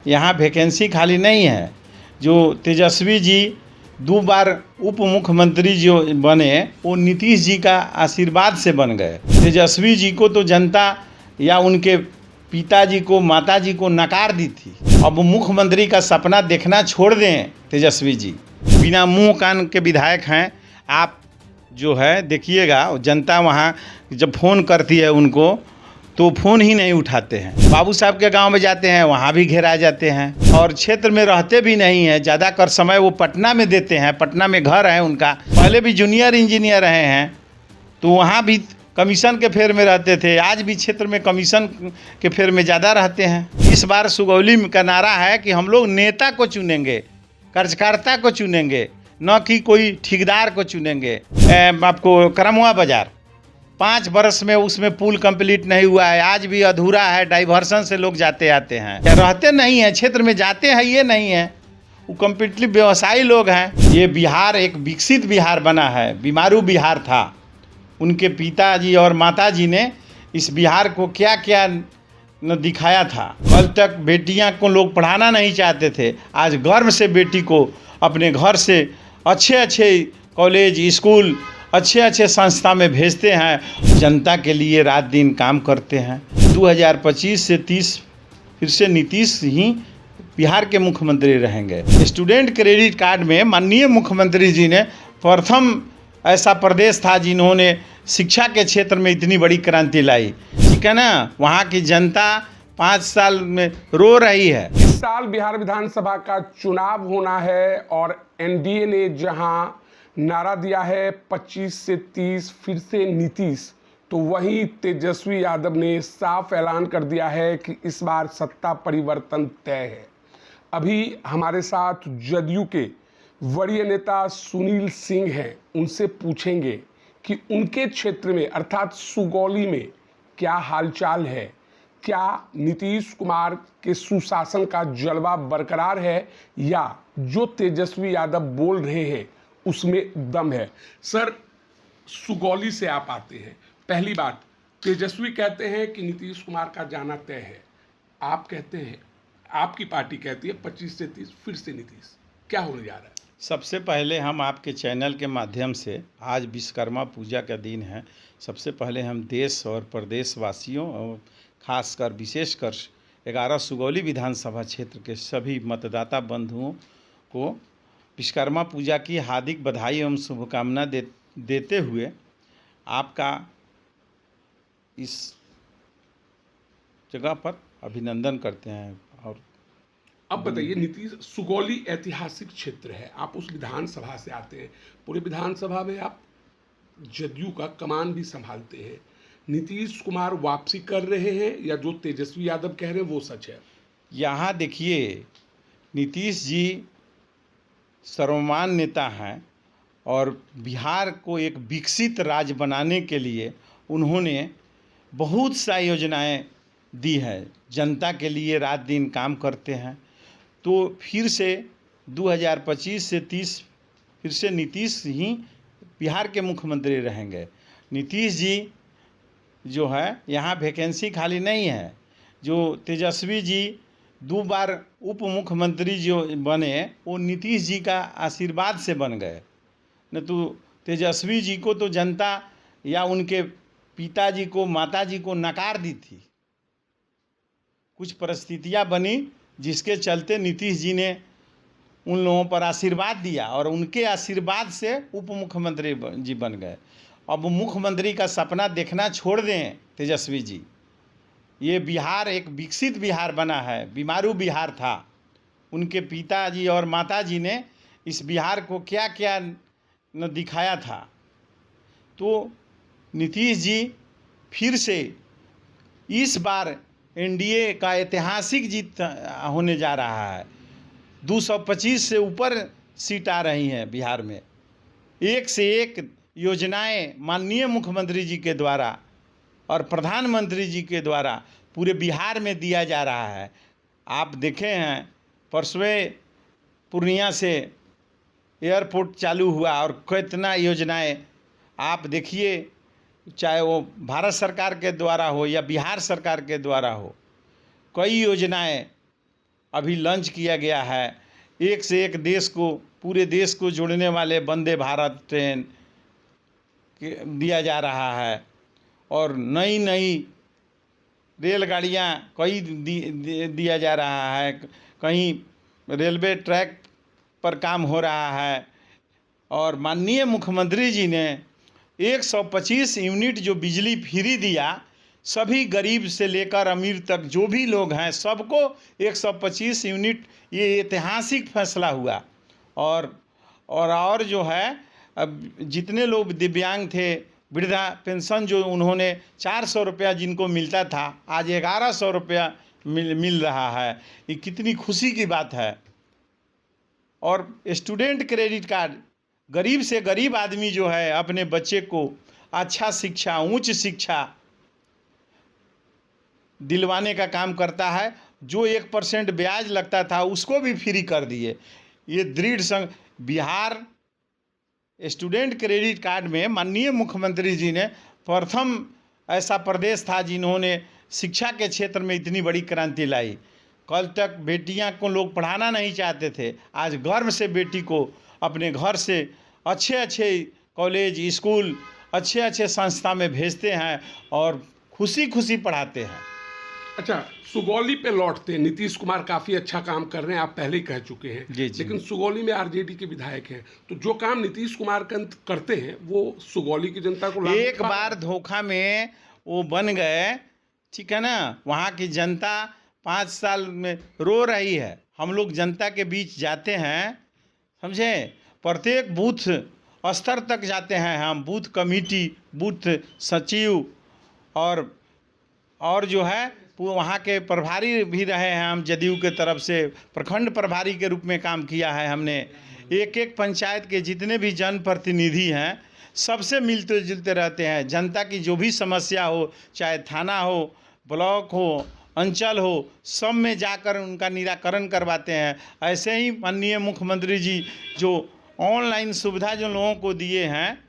यहाँ वैकेंसी खाली नहीं है। जो तेजस्वी जी 2 बार उप मुख्यमंत्री जो बने वो नीतीश जी का आशीर्वाद से बन गए। तेजस्वी जी को तो जनता या उनके पिताजी को माताजी को नकार दी थी। अब मुख्यमंत्री का सपना देखना छोड़ दें तेजस्वी जी। बिना मुंह कान के विधायक हैं। आप जो है देखिएगा, जनता वहाँ जब फ़ोन करती है उनको तो फ़ोन ही नहीं उठाते हैं। बाबू साहब के गांव में जाते हैं, वहाँ भी घेरा जाते हैं और क्षेत्र में रहते भी नहीं हैं। ज़्यादातर समय वो पटना में देते हैं। पटना में घर है उनका। पहले भी जूनियर इंजीनियर रहे हैं तो वहाँ भी कमीशन के फेर में रहते थे। आज भी क्षेत्र में कमीशन के फेर में ज़्यादा रहते हैं। इस बार सुगौली का नारा है कि हम लोग नेता को चुनेंगे, कार्यकर्ता को चुनेंगे, न कि कोई ठेकेदार को चुनेंगे। आपको करमुआ बाज़ार 5 बरस में उसमें पुल कंप्लीट नहीं हुआ है, आज भी अधूरा है। डाइवर्सन से लोग जाते आते हैं, रहते नहीं हैं क्षेत्र में, जाते हैं ये नहीं है। वो कम्प्लीटली व्यवसायी लोग हैं। ये बिहार एक विकसित बिहार बना है। बीमारू बिहार था। उनके पिताजी और माताजी ने इस बिहार को क्या क्या न दिखाया था। कल तक बेटियां को लोग पढ़ाना नहीं चाहते थे, आज गर्व से बेटी को अपने घर से अच्छे अच्छे कॉलेज स्कूल अच्छे अच्छे संस्था में भेजते हैं। जनता के लिए रात दिन काम करते हैं। 2025 से 30 फिर से नीतीश ही बिहार के मुख्यमंत्री रहेंगे। स्टूडेंट क्रेडिट कार्ड में माननीय मुख्यमंत्री जी ने प्रथम ऐसा प्रदेश था जिन्होंने शिक्षा के क्षेत्र में इतनी बड़ी क्रांति लाई। ठीक है ना। वहाँ की जनता 5 साल में रो रही है। इस साल बिहार विधानसभा का चुनाव होना है और एनडीए ने जहां नारा दिया है 25 से 30 फिर से नीतीश, तो वहीं तेजस्वी यादव ने साफ ऐलान कर दिया है कि इस बार सत्ता परिवर्तन तय है। अभी हमारे साथ जदयू के वरीय नेता सुनील सिंह हैं, उनसे पूछेंगे कि उनके क्षेत्र में अर्थात सुगौली में क्या हालचाल है, क्या नीतीश कुमार के सुशासन का जलवा बरकरार है या जो तेजस्वी यादव बोल रहे हैं उसमें दम है। सर, सुगौली से आप आते हैं। पहली बात, तेजस्वी कहते हैं कि नीतीश कुमार का जाना तय है, आप कहते हैं, आपकी पार्टी कहती है 25 से 30 फिर से नीतीश, क्या होने जा रहा है? सबसे पहले हम आपके चैनल के माध्यम से, आज विश्वकर्मा पूजा का दिन है, सबसे पहले हम देश और प्रदेश वासियों और खासकर विशेषकर 11 सुगौली विधानसभा क्षेत्र के सभी मतदाता बंधुओं को विश्वकर्मा पूजा की हार्दिक बधाई एवं शुभकामना देते हुए आपका इस जगह पर अभिनंदन करते हैं। और अब बताइए, नीतीश, सुगौली ऐतिहासिक क्षेत्र है, आप उस विधानसभा से आते हैं, पूरे विधानसभा में आप जदयू का कमान भी संभालते हैं। नीतीश कुमार वापसी कर रहे हैं या जो तेजस्वी यादव कह रहे हैं वो सच है? यहाँ देखिए, नीतीश जी सर्वमान्य नेता हैं और बिहार को एक विकसित राज्य बनाने के लिए उन्होंने बहुत सा योजनाएं दी है। जनता के लिए रात दिन काम करते हैं। तो फिर से 2025 से 30 फिर से नीतीश ही बिहार के मुख्यमंत्री रहेंगे। नीतीश जी जो है, यहाँ वैकेंसी खाली नहीं है। जो तेजस्वी जी 2 बार उप मुख्यमंत्री जो बने वो नीतीश जी का आशीर्वाद से बन गए। न तो तेजस्वी जी को तो जनता या उनके पिताजी को माताजी को नकार दी थी। कुछ परिस्थितियां बनी जिसके चलते नीतीश जी ने उन लोगों पर आशीर्वाद दिया और उनके आशीर्वाद से उप मुख्यमंत्री जी बन गए। अब मुख्यमंत्री का सपना देखना छोड़ दें तेजस्वी जी। ये बिहार एक विकसित बिहार बना है। बीमारू बिहार था। उनके पिताजी और माताजी ने इस बिहार को क्या क्या न दिखाया था। तो नीतीश जी फिर से इस बार एनडीए का ऐतिहासिक जीत होने जा रहा है। 225 से ऊपर सीट आ रही हैं बिहार में। एक से एक योजनाएं माननीय मुख्यमंत्री जी के द्वारा और प्रधानमंत्री जी के द्वारा पूरे बिहार में दिया जा रहा है। आप देखे हैं, परसों पूर्णिया से एयरपोर्ट चालू हुआ और कितना योजनाएं आप देखिए, चाहे वो भारत सरकार के द्वारा हो या बिहार सरकार के द्वारा हो, कई योजनाएं अभी लॉन्च किया गया है। एक से एक देश को, पूरे देश को जोड़ने वाले वंदे भारत ट्रेन दिया जा रहा है और नई नई रेलगाड़ियाँ कई दिया जा रहा है। कहीं रेलवे ट्रैक पर काम हो रहा है और माननीय मुख्यमंत्री जी ने 125 यूनिट जो बिजली फ्री दिया, सभी गरीब से लेकर अमीर तक जो भी लोग हैं सबको 125 यूनिट, ये ऐतिहासिक फैसला हुआ। और जो है, अब जितने लोग दिव्यांग थे, वृद्धा पेंशन जो उन्होंने 400 रुपया जिनको मिलता था, आज 1100 रुपया मिल रहा है। ये कितनी खुशी की बात है। और स्टूडेंट क्रेडिट कार्ड, गरीब से गरीब आदमी जो है अपने बच्चे को अच्छा शिक्षा, उच्च शिक्षा दिलवाने का काम करता है। जो 1% ब्याज लगता था उसको भी फ्री कर दिए। ये दृढ़ संग बिहार स्टूडेंट क्रेडिट कार्ड में माननीय मुख्यमंत्री जी ने प्रथम ऐसा प्रदेश था जिन्होंने शिक्षा के क्षेत्र में इतनी बड़ी क्रांति लाई। कल तक बेटियां को लोग पढ़ाना नहीं चाहते थे, आज गर्व से बेटी को अपने घर से अच्छे अच्छे कॉलेज, स्कूल, अच्छे अच्छे संस्था में भेजते हैं और खुशी खुशी पढ़ाते हैं। अच्छा, सुगौली पे लौटते हैं। नीतीश कुमार काफ़ी अच्छा काम कर रहे हैं, आप पहले ही कह चुके हैं। जी जी। लेकिन सुगौली में आरजेडी के विधायक हैं, तो जो काम नीतीश कुमार करते हैं वो सुगौली की जनता को एक बार धोखा में वो बन गए, ठीक है ना। वहाँ की जनता 5 साल में रो रही है। हम लोग जनता के बीच जाते हैं, समझे, प्रत्येक बूथ स्तर तक जाते हैं हम, बूथ कमेटी, बूथ सचिव और जो है वहाँ के प्रभारी भी रहे हैं। हम जदयू के तरफ से प्रखंड प्रभारी के रूप में काम किया है हमने। एक एक पंचायत के जितने भी जनप्रतिनिधि हैं सबसे मिलते जुलते रहते हैं। जनता की जो भी समस्या हो, चाहे थाना हो, ब्लॉक हो, अंचल हो, सब में जाकर उनका निराकरण करवाते हैं। ऐसे ही माननीय मुख्यमंत्री जी जो ऑनलाइन सुविधा जो लोगों को दिए हैं,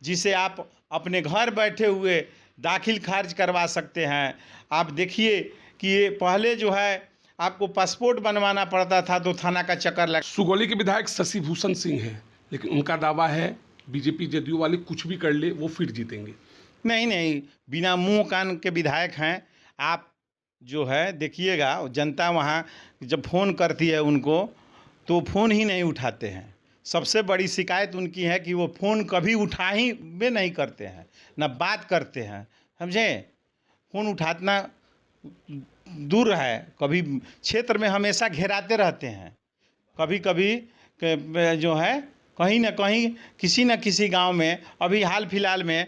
जिसे आप अपने घर बैठे हुए दाखिल खारिज करवा सकते हैं। आप देखिए कि ये पहले जो है आपको पासपोर्ट बनवाना पड़ता था तो थाना का चक्कर लग। सुगौली के विधायक शशि भूषण सिंह हैं, लेकिन उनका दावा है बीजेपी जदयू वाले कुछ भी कर ले वो फिर जीतेंगे। नहीं नहीं, बिना मुंह कान के विधायक हैं। आप जो है देखिएगा, जनता वहाँ जब फ़ोन करती है उनको तो फ़ोन ही नहीं उठाते हैं। सबसे बड़ी शिकायत उनकी है कि वो फ़ोन कभी उठा ही में नहीं करते हैं, ना बात करते हैं, समझे। फ़ोन उठाना दूर है, कभी क्षेत्र में हमेशा घेराते रहते हैं। कभी कभी जो है कहीं ना कहीं किसी न किसी गांव में, अभी हाल फिलहाल में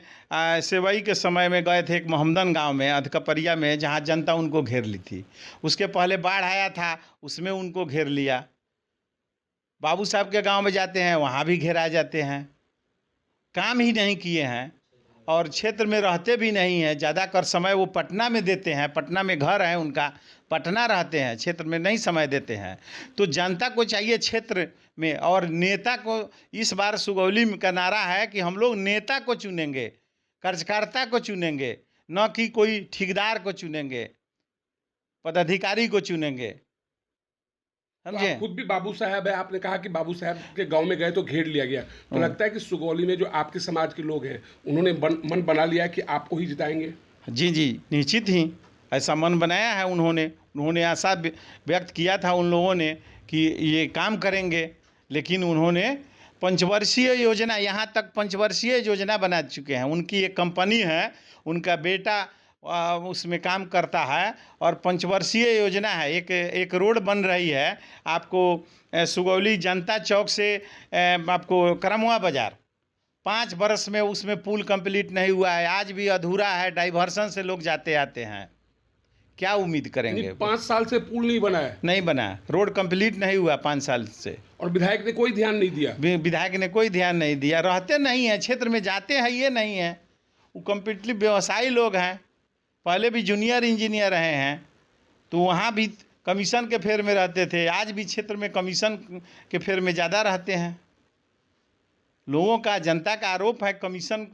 सेवई के समय में गए थे एक मोहम्मदन गांव में, अधकपरिया में, जहां जनता उनको घेर ली थी। उसके पहले बाढ़ आया था, उसमें उनको घेर लिया। बाबू साहब के गांव में जाते हैं, वहाँ भी घेरा जाते हैं। काम ही नहीं किए हैं और क्षेत्र में रहते भी नहीं हैं। ज़्यादातर समय वो पटना में देते हैं, पटना में घर है उनका, पटना रहते हैं, क्षेत्र में नहीं समय देते हैं। तो जनता को चाहिए क्षेत्र में, और नेता को इस बार सुगौली का नारा है कि हम लोग नेता को चुनेंगे, कार्यकर्ता को चुनेंगे, न कि कोई ठेकेदार को चुनेंगे, पदाधिकारी को चुनेंगे, समझे। आप खुद भी बाबू साहब है, आपने कहा कि बाबू साहब के गांव में गए तो घेर लिया गया, तो लगता है कि सुगौली में जो आपके समाज के लोग हैं उन्होंने मन बना लिया कि आपको ही जिताएंगे। जी जी, निश्चित ही ऐसा मन बनाया है उन्होंने आशा व्यक्त किया था उन लोगों ने कि ये काम करेंगे। लेकिन उन्होंने पंचवर्षीय योजना, यहाँ तक पंचवर्षीय योजना बना चुके हैं। उनकी एक कंपनी है, उनका बेटा उसमें काम करता है और पंचवर्षीय योजना है। एक रोड बन रही है आपको सुगौली जनता चौक से आपको करमुआ बाज़ार, 5 बरस में उसमें पुल कंप्लीट नहीं हुआ है, आज भी अधूरा है, डाइवर्सन से लोग जाते आते हैं। क्या उम्मीद करेंगे। 5 साल से पुल नहीं बना है, नहीं बना, रोड कंप्लीट नहीं हुआ 5 साल से, और विधायक ने कोई ध्यान नहीं दिया। विधायक ने कोई ध्यान नहीं दिया। रहते नहीं हैं क्षेत्र में, जाते हैं ये नहीं है। वो कम्प्लीटली व्यवसायी लोग हैं, पहले भी जूनियर इंजीनियर रहे हैं, तो वहाँ भी कमीशन के फेर में रहते थे। आज भी क्षेत्र में कमीशन के फेर में ज़्यादा रहते हैं। लोगों का, जनता का आरोप है कमीशन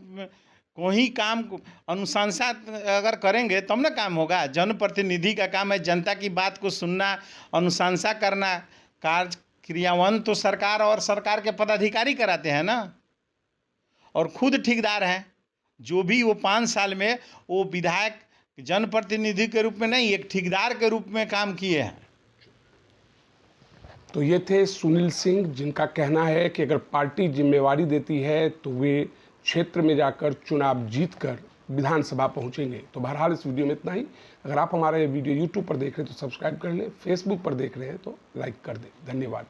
कोई काम अनुशंसा अगर करेंगे तब ना काम होगा। जनप्रतिनिधि का काम है जनता की बात को सुनना, अनुशंसा करना। कार्य क्रियान्वयन तो सरकार और सरकार के पदाधिकारी कराते हैं ना, और खुद ठेकेदार हैं। जो भी वो 5 साल में वो विधायक जनप्रतिनिधि के रूप में नहीं, एक ठेकेदार के रूप में काम किए हैं। तो ये थे सुनील सिंह, जिनका कहना है कि अगर पार्टी जिम्मेवारी देती है तो वे क्षेत्र में जाकर चुनाव जीतकर विधानसभा पहुंचेंगे। तो बहरहाल इस वीडियो में इतना ही। अगर आप हमारा ये वीडियो यूट्यूब पर देख रहे हैं तो सब्सक्राइब कर लें, फेसबुक पर देख रहे हैं तो लाइक कर दें। धन्यवाद।